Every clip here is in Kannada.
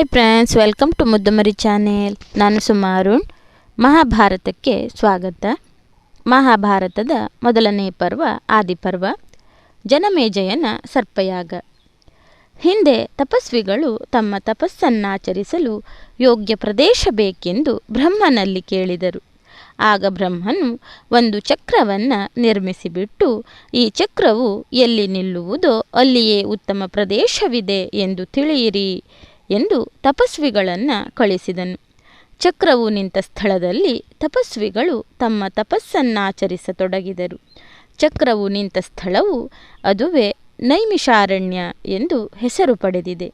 Hi friends, welcome to Muddamari channel. ನಾನು ಸುಮಾರುಣ್. ಮಹಾಭಾರತಕ್ಕೆ ಸ್ವಾಗತ. ಮಹಾಭಾರತದ ಮೊದಲನೇ ಪರ್ವ ಆದಿಪರ್ವ, ಜನಮೇಜಯನ ಸರ್ಪಯಾಗ. ಹಿಂದೆ ತಪಸ್ವಿಗಳು ತಮ್ಮ ತಪಸ್ಸನ್ನಾಚರಿಸಲು ಯೋಗ್ಯ ಪ್ರದೇಶ ಬೇಕೆಂದು ಬ್ರಹ್ಮನಲ್ಲಿ ಕೇಳಿದರು. ಆಗ ಬ್ರಹ್ಮನು ಒಂದು ಚಕ್ರವನ್ನು ನಿರ್ಮಿಸಿಬಿಟ್ಟು, ಈ ಚಕ್ರವು ಎಲ್ಲಿ ನಿಲ್ಲುವುದೋ ಅಲ್ಲಿಯೇ ಉತ್ತಮ ಪ್ರದೇಶವಿದೆ ಎಂದು ತಿಳಿಯಿರಿ ಎಂದು ತಪಸ್ವಿಗಳನ್ನು ಕಳಿಸಿದನು. ಚಕ್ರವು ನಿಂತ ಸ್ಥಳದಲ್ಲಿ ತಪಸ್ವಿಗಳು ತಮ್ಮ ತಪಸ್ಸನ್ನಾಚರಿಸತೊಡಗಿದರು. ಚಕ್ರವು ನಿಂತ ಸ್ಥಳವು ಅದುವೇ ನೈಮಿಷಾರಣ್ಯ ಎಂದು ಹೆಸರು ಪಡೆದಿದೆ.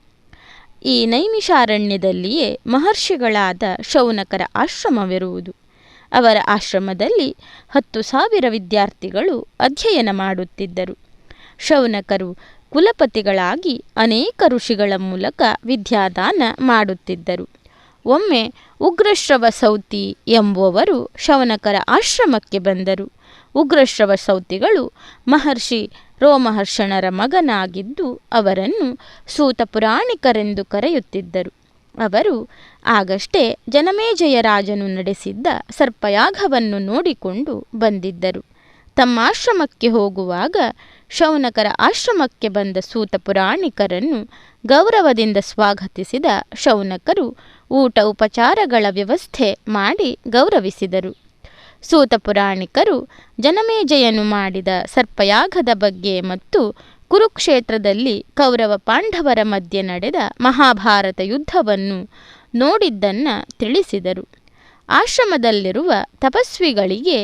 ಈ ನೈಮಿಷಾರಣ್ಯದಲ್ಲಿಯೇ ಮಹರ್ಷಿಗಳಾದ ಶೌನಕರ ಆಶ್ರಮವಿರುವುದು. ಅವರ ಆಶ್ರಮದಲ್ಲಿ 10,000 ವಿದ್ಯಾರ್ಥಿಗಳು ಅಧ್ಯಯನ ಮಾಡುತ್ತಿದ್ದರು. ಶೌನಕರು ಕುಲಪತಿಗಳಾಗಿ ಅನೇಕ ಋಷಿಗಳ ಮೂಲಕ ವಿದ್ಯಾದಾನ ಮಾಡುತ್ತಿದ್ದರು. ಒಮ್ಮೆ ಉಗ್ರಶ್ರವ ಸೌತಿ ಎಂಬುವವರು ಶೌನಕರ ಆಶ್ರಮಕ್ಕೆ ಬಂದರು. ಉಗ್ರಶ್ರವ ಸೌತಿಗಳು ಮಹರ್ಷಿ ರೋಮಹರ್ಷಣರ ಮಗನಾಗಿದ್ದು ಅವರನ್ನು ಸೂತ ಪುರಾಣಿಕರೆಂದು ಕರೆಯುತ್ತಿದ್ದರು. ಅವರು ಆಗಷ್ಟೇ ಜನಮೇಜಯ ರಾಜನು ನಡೆಸಿದ್ದ ಸರ್ಪಯಾಗವನ್ನು ನೋಡಿಕೊಂಡು ಬಂದಿದ್ದರು. ತಮ್ಮ ಆಶ್ರಮಕ್ಕೆ ಹೋಗುವಾಗ ಶೌನಕರ ಆಶ್ರಮಕ್ಕೆ ಬಂದ ಸೂತ ಪುರಾಣಿಕರನ್ನು ಗೌರವದಿಂದ ಸ್ವಾಗತಿಸಿದ ಶೌನಕರು ಊಟ ಉಪಚಾರಗಳ ವ್ಯವಸ್ಥೆ ಮಾಡಿ ಗೌರವಿಸಿದರು. ಸೂತ ಪುರಾಣಿಕರು ಜನಮೇಜಯನು ಮಾಡಿದ ಸರ್ಪಯಾಗದ ಬಗ್ಗೆ ಮತ್ತು ಕುರುಕ್ಷೇತ್ರದಲ್ಲಿ ಕೌರವ ಪಾಂಡವರ ಮಧ್ಯೆ ನಡೆದ ಮಹಾಭಾರತ ಯುದ್ಧವನ್ನು ನೋಡಿದ್ದನ್ನು ತಿಳಿಸಿದರು. ಆಶ್ರಮದಲ್ಲಿರುವ ತಪಸ್ವಿಗಳಿಗೆ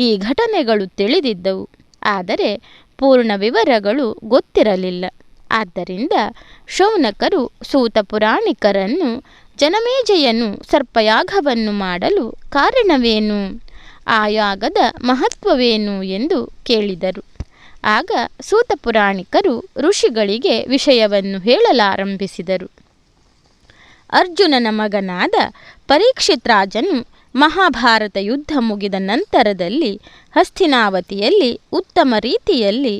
ಈ ಘಟನೆಗಳು ತಿಳಿದಿದ್ದವು, ಆದರೆ ಪೂರ್ಣ ವಿವರಗಳು ಗೊತ್ತಿರಲಿಲ್ಲ. ಆದ್ದರಿಂದ ಶೌನಕರು ಸೂತ ಪುರಾಣಿಕರನ್ನು ಜನಮೇಜಯನು ಸರ್ಪಯಾಗವನ್ನು ಮಾಡಲು ಕಾರಣವೇನು, ಆ ಯಾಗದ ಮಹತ್ವವೇನು ಎಂದು ಕೇಳಿದರು. ಆಗ ಸೂತ ಪುರಾಣಿಕರು ಋಷಿಗಳಿಗೆ ವಿಷಯವನ್ನು ಹೇಳಲಾರಂಭಿಸಿದರು. ಅರ್ಜುನನ ಮಗನಾದ ಪರೀಕ್ಷಿತ್ ರಾಜನು ಮಹಾಭಾರತ ಯುದ್ಧ ಮುಗಿದ ನಂತರದಲ್ಲಿ ಹಸ್ತಿನಾವತಿಯಲ್ಲಿ ಉತ್ತಮ ರೀತಿಯಲ್ಲಿ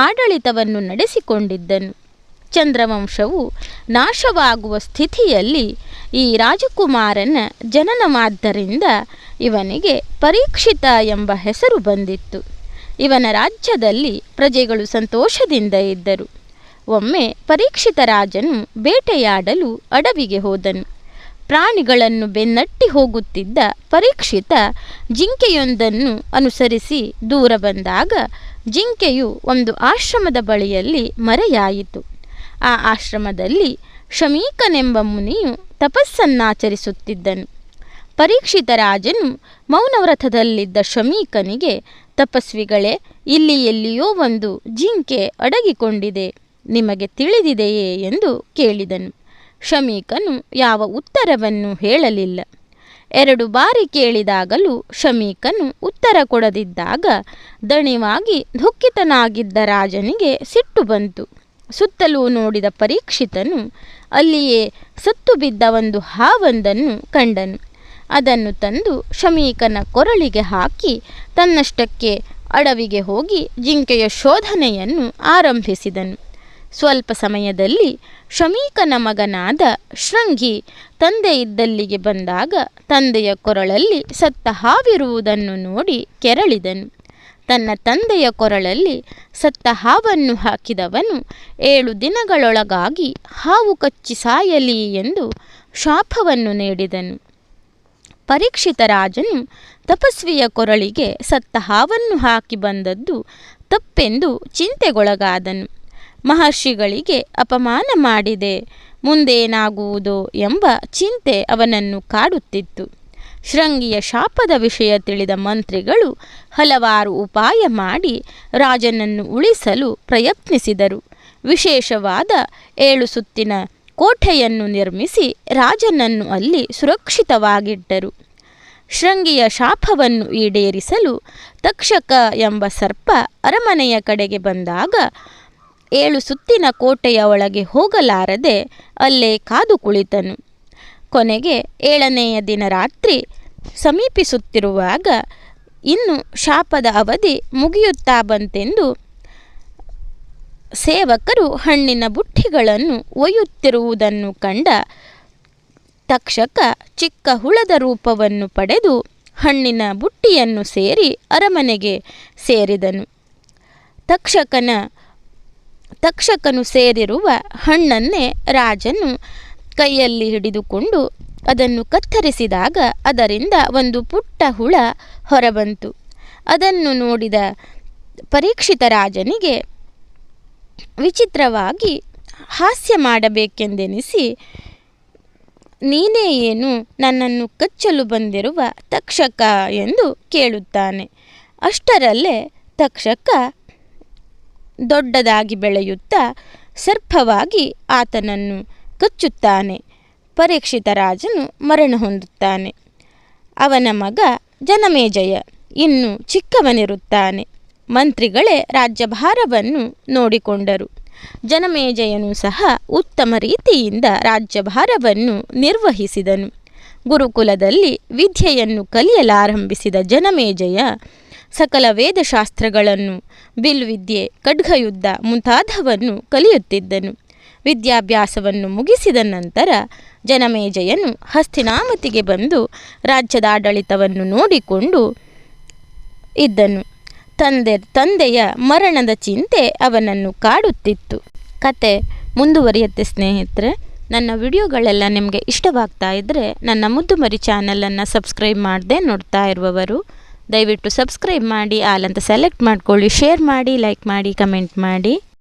ಆಡಳಿತವನ್ನು ನಡೆಸಿಕೊಂಡಿದ್ದನು. ಚಂದ್ರವಂಶವು ನಾಶವಾಗುವ ಸ್ಥಿತಿಯಲ್ಲಿ ಈ ರಾಜಕುಮಾರನ ಜನನವಾದ್ದರಿಂದ ಇವನಿಗೆ ಪರೀಕ್ಷಿತ ಎಂಬ ಹೆಸರು ಬಂದಿತ್ತು. ಇವನ ರಾಜ್ಯದಲ್ಲಿ ಪ್ರಜೆಗಳು ಸಂತೋಷದಿಂದ ಇದ್ದರು. ಒಮ್ಮೆ ಪರೀಕ್ಷಿತ ರಾಜನು ಬೇಟೆಯಾಡಲು ಅಡವಿಗೆ ಹೋದನು. ಪ್ರಾಣಿಗಳನ್ನು ಬೆನ್ನಟ್ಟಿ ಹೋಗುತ್ತಿದ್ದ ಪರೀಕ್ಷಿತ ಜಿಂಕೆಯೊಂದನ್ನು ಅನುಸರಿಸಿ ದೂರ ಬಂದಾಗ ಜಿಂಕೆಯು ಒಂದು ಆಶ್ರಮದ ಬಳಿಯಲ್ಲಿ ಮರೆಯಾಯಿತು. ಆ ಆಶ್ರಮದಲ್ಲಿ ಶಮೀಕನೆಂಬ ಮುನಿಯು ತಪಸ್ಸನ್ನಾಚರಿಸುತ್ತಿದ್ದನು. ಪರೀಕ್ಷಿತ ರಾಜನು ಮೌನವ್ರತದಲ್ಲಿದ್ದ ಶಮೀಕನಿಗೆ, ತಪಸ್ವಿಗಳೇ, ಇಲ್ಲಿ ಎಲ್ಲಿಯೋ ಒಂದು ಜಿಂಕೆ ಅಡಗಿಕೊಂಡಿದೆ, ನಿಮಗೆ ತಿಳಿದಿದೆಯೇ ಎಂದು ಕೇಳಿದನು. ಶಮೀಕನು ಯಾವ ಉತ್ತರವನ್ನು ಹೇಳಲಿಲ್ಲ. 2 ಬಾರಿ ಕೇಳಿದಾಗಲೂ ಶಮೀಕನು ಉತ್ತರ ಕೊಡದಿದ್ದಾಗ ದಣಿವಾಗಿ ದುಃಖಿತನಾಗಿದ್ದ ರಾಜನಿಗೆ ಸಿಟ್ಟು ಬಂತು. ಸುತ್ತಲೂ ನೋಡಿದ ಪರೀಕ್ಷಿತನು ಅಲ್ಲಿಯೇ ಸತ್ತು ಬಿದ್ದ ಒಂದು ಹಾವೊಂದನ್ನು ಕಂಡನು. ಅದನ್ನು ತಂದು ಶಮೀಕನ ಕೊರಳಿಗೆ ಹಾಕಿ ತನ್ನಷ್ಟಕ್ಕೆ ಅಡವಿಗೆ ಹೋಗಿ ಜಿಂಕೆಯ ಶೋಧನೆಯನ್ನು ಆರಂಭಿಸಿದನು. ಸ್ವಲ್ಪ ಸಮಯದಲ್ಲಿ ಶಮೀಕನ ಮಗನಾದ ಶೃಂಗಿ ತಂದೆ ಇದ್ದಲ್ಲಿಗೆ ಬಂದಾಗ ತಂದೆಯ ಕೊರಳಲ್ಲಿ ಸತ್ತ ಹಾವಿರುವುದನ್ನು ನೋಡಿ ಕೆರಳಿದನು. ತನ್ನ ತಂದೆಯ ಕೊರಳಲ್ಲಿ ಸತ್ತ ಹಾವನ್ನು ಹಾಕಿದವನು 7 ದಿನಗಳೊಳಗಾಗಿ ಹಾವು ಕಚ್ಚಿ ಸಾಯಲಿ ಎಂದು ಶಾಪವನ್ನು ನೀಡಿದನು. ಪರೀಕ್ಷಿತ ರಾಜನು ತಪಸ್ವಿಯ ಕೊರಳಿಗೆ ಸತ್ತ ಹಾವನ್ನು ಹಾಕಿ ಬಂದದ್ದು ತಪ್ಪೆಂದು ಚಿಂತೆಗೊಳಗಾದನು. ಮಹರ್ಷಿಗಳಿಗೆ ಅಪಮಾನ ಮಾಡಿದೆ, ಮುಂದೇನಾಗುವುದೋ ಎಂಬ ಚಿಂತೆ ಅವನನ್ನು ಕಾಡುತ್ತಿತ್ತು. ಶೃಂಗಿಯ ಶಾಪದ ವಿಷಯ ತಿಳಿದ ಮಂತ್ರಿಗಳು ಹಲವಾರು ಉಪಾಯ ಮಾಡಿ ರಾಜನನ್ನು ಉಳಿಸಲು ಪ್ರಯತ್ನಿಸಿದರು. ವಿಶೇಷವಾದ 7 ಸುತ್ತಿನ ಕೋಟೆಯನ್ನು ನಿರ್ಮಿಸಿ ರಾಜನನ್ನು ಅಲ್ಲಿ ಸುರಕ್ಷಿತವಾಗಿಟ್ಟರು. ಶೃಂಗಿಯ ಶಾಪವನ್ನು ಈಡೇರಿಸಲು ತಕ್ಷಕ ಎಂಬ ಸರ್ಪ ಅರಮನೆಯ ಕಡೆಗೆ ಬಂದಾಗ 7 ಸುತ್ತಿನ ಕೋಟೆಯ ಒಳಗೆ ಹೋಗಲಾರದೆ ಅಲ್ಲೇ ಕಾದು ಕುಳಿತನು. ಕೊನೆಗೆ 7ನೆಯ ದಿನ ರಾತ್ರಿ ಸಮೀಪಿಸುತ್ತಿರುವಾಗ ಇನ್ನು ಶಾಪದ ಅವಧಿ ಮುಗಿಯುತ್ತಾ ಬಂತೆಂದು ಸೇವಕರು ಹಣ್ಣಿನ ಬುಟ್ಟಿಗಳನ್ನು ಒಯ್ಯುತ್ತಿರುವುದನ್ನು ಕಂಡ ತಕ್ಷಕ ಚಿಕ್ಕ ಹುಳದ ರೂಪವನ್ನು ಪಡೆದು ಹಣ್ಣಿನ ಬುಟ್ಟಿಯನ್ನು ಸೇರಿ ಅರಮನೆಗೆ ಸೇರಿದನು. ತಕ್ಷಕನು ಸೇರಿರುವ ಹಣ್ಣನ್ನೇ ರಾಜನು ಕೈಯಲ್ಲಿ ಹಿಡಿದುಕೊಂಡು ಅದನ್ನು ಕತ್ತರಿಸಿದಾಗ ಅದರಿಂದ ಒಂದು ಪುಟ್ಟ ಹುಳ ಹೊರಬಂತು. ಅದನ್ನು ನೋಡಿದ ಪರೀಕ್ಷಿತ ರಾಜನಿಗೆ ವಿಚಿತ್ರವಾಗಿ ಹಾಸ್ಯ ಮಾಡಬೇಕೆಂದೆನಿಸಿ, ನೀನೇ ಏನು ನನ್ನನ್ನು ಕಚ್ಚಲು ಬಂದಿರುವ ತಕ್ಷಕ ಎಂದು ಕೇಳುತ್ತಾನೆ. ಅಷ್ಟರಲ್ಲೇ ತಕ್ಷಕ ದೊಡ್ಡದಾಗಿ ಬೆಳೆಯುತ್ತಾ ಸರ್ಪವಾಗಿ ಆತನನ್ನು ಕಚ್ಚುತ್ತಾನೆ. ಪರೀಕ್ಷಿತ ರಾಜನು ಮರಣ ಹೊಂದುತ್ತಾನೆ. ಅವನ ಮಗ ಜನಮೇಜಯ ಇನ್ನೂ ಚಿಕ್ಕವನಿರುತ್ತಾನೆ. ಮಂತ್ರಿಗಳೇ ರಾಜ್ಯಭಾರವನ್ನು ನೋಡಿಕೊಂಡರು. ಜನಮೇಜಯನು ಸಹ ಉತ್ತಮ ರೀತಿಯಿಂದ ರಾಜ್ಯಭಾರವನ್ನು ನಿರ್ವಹಿಸಿದನು. ಗುರುಕುಲದಲ್ಲಿ ವಿದ್ಯೆಯನ್ನು ಕಲಿಯಲಾರಂಭಿಸಿದ ಜನಮೇಜಯ ಸಕಲ ವೇದಶಾಸ್ತ್ರಗಳನ್ನು, ಬಿಲ್ವಿದ್ಯೆ, ಖಡ್ಗಯುದ್ಧ ಮುಂತಾದವನ್ನು ಕಲಿಯುತ್ತಿದ್ದನು. ವಿದ್ಯಾಭ್ಯಾಸವನ್ನು ಮುಗಿಸಿದ ನಂತರ ಜನಮೇಜಯನು ಹಸ್ತಿನಾಮತಿಗೆ ಬಂದು ರಾಜ್ಯದ ಆಡಳಿತವನ್ನು ನೋಡಿಕೊಂಡು ಇದ್ದನು. ತಂದೆಯ ಮರಣದ ಚಿಂತೆ ಅವನನ್ನು ಕಾಡುತ್ತಿತ್ತು. ಕತೆ ಮುಂದುವರಿಯುತ್ತೆ ಸ್ನೇಹಿತರೆ. ನನ್ನ ವಿಡಿಯೋಗಳೆಲ್ಲ ನಿಮಗೆ ಇಷ್ಟವಾಗ್ತಾ ಇದ್ದರೆ ನನ್ನ ಮುದ್ದುಮರಿ ಚಾನಲನ್ನು ಸಬ್ಸ್ಕ್ರೈಬ್ ಮಾಡದೆ ನೋಡ್ತಾ ಇರುವವರು ದಯವಿಟ್ಟು ಸಬ್ಸ್ಕ್ರೈಬ್ ಮಾಡಿ, ಆಲ್ ಅಂತ ಸೆಲೆಕ್ಟ್ ಮಾಡ್ಕೊಳ್ಳಿ, ಶೇರ್ ಮಾಡಿ, ಲೈಕ್ ಮಾಡಿ, ಕಮೆಂಟ್ ಮಾಡಿ.